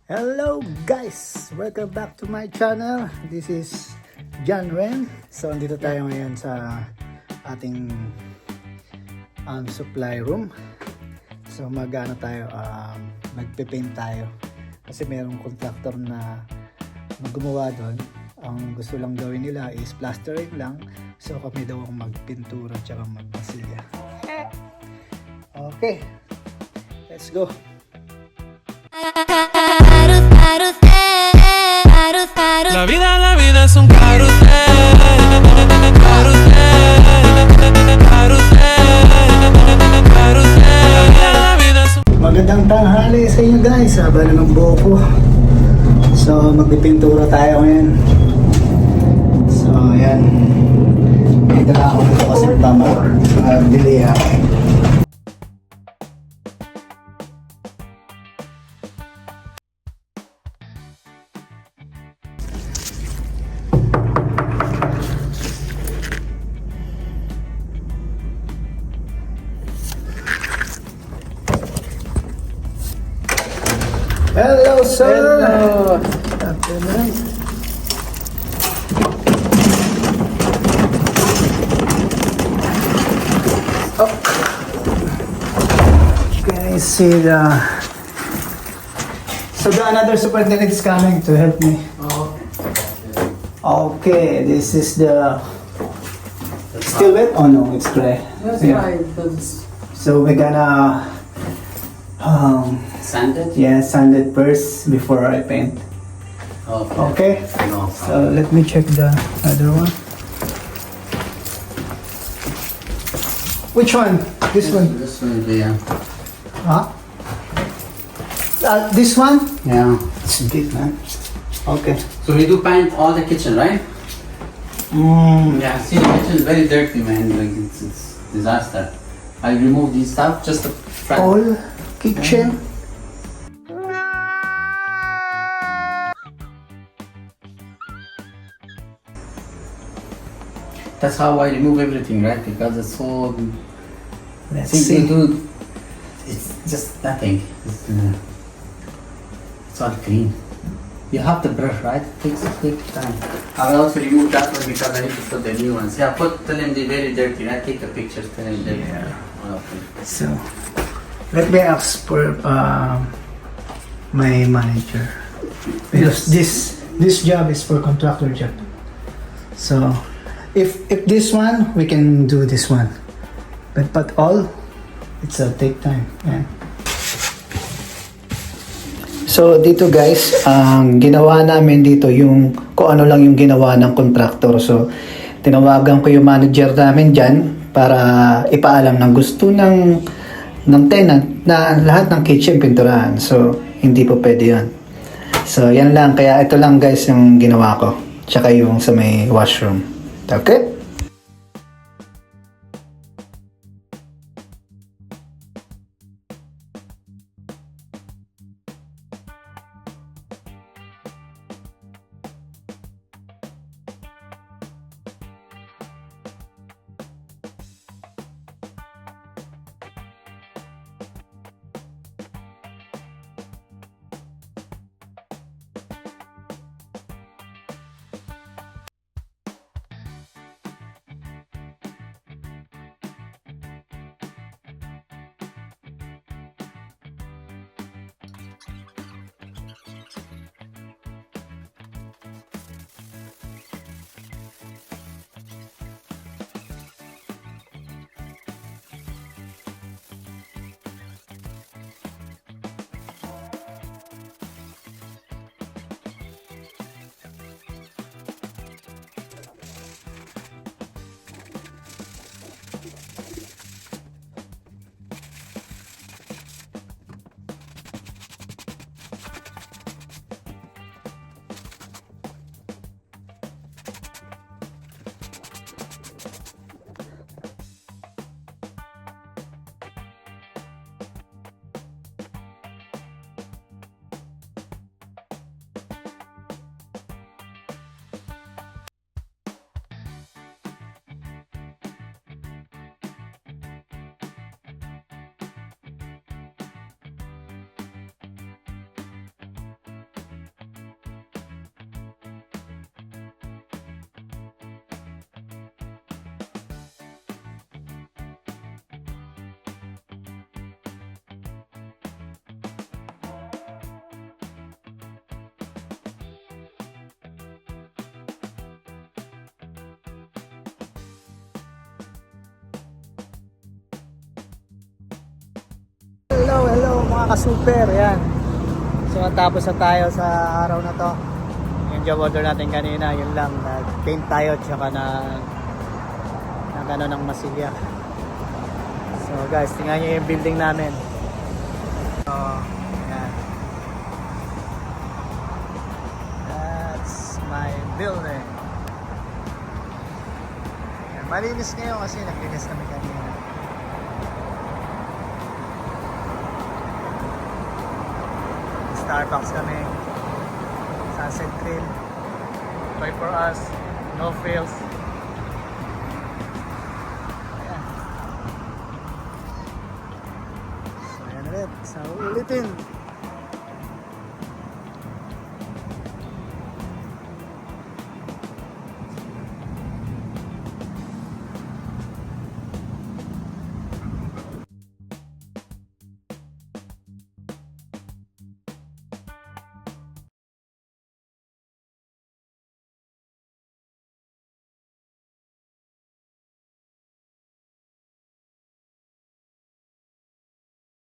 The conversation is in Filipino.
Hello guys! Welcome back to my channel. This is John Ren. So andito tayo ngayon sa ating supply room. So tayo, magpe-paint tayo. Kasi mayroong contractor na gumawa doon. Ang gusto lang gawin nila is plastering lang. So kami daw ang magpintura at magpasilya. Okay, let's go! La vida es un carrusel, carrusel, carrusel, carrusel. La vida es un... Magandang tanghali sa inyo guys, habang ng buho ko. So magpipintura tayo ngayon. So ayan, may dala ako dito kasi bili ako. Hello, sir! Hello! Afternoon. Oh. Can I see the... So the another superintendent is coming to help me. Okay, this is the... Still wet? Oh no, it's dry. That's Yeah. right. That's So we're gonna... sanded? Yeah, sand it first before I paint. Okay. Okay? No So let me check the other one. Which one? This one? This one, yeah. Huh? This one? Yeah. It's big, man. Okay. So we do paint all the kitchen, right? Yeah. See, the kitchen is very dirty, man. Like it's disaster. I remove these stuff just the front. All kitchen. That's how I remove everything, right? Because it's so. Let's See, see. you do. It's just nothing. It's all clean. You have the brush, right? It takes time. I will also remove that one because I need to put the new ones. Yeah, tell them they're very dirty. I take the pictures, tell them they're all of them. So let me ask for my manager. Because this job is for contractor job. So if this one, we can do this one. But all, it's take time. Yeah. So dito guys, ang ginawa namin dito yung kung ano lang yung ginawa ng contractor. So tinawagan ko yung manager namin dyan para ipaalam ng gusto ng tenant na lahat ng kitchen pinturahan. So hindi po pwede yun. So yan lang, kaya ito lang guys yung ginawa ko. Tsaka yung sa may washroom. Okay? Pinaka-super, yan. So, tapos na tayo sa araw na to. Yung job order natin kanina, yun lang. Nag-paint tayo, tsaka na gano'n ng masilya. So, guys, tingnan nyo yung building namin. So, yan. That's my building. Yan. Malinis ngayon kasi naglinis kami kanina. Starbucks kami. Sunset Grill. Toy for us. No frills. Ayan. So, ayan ulit. So, ulitin.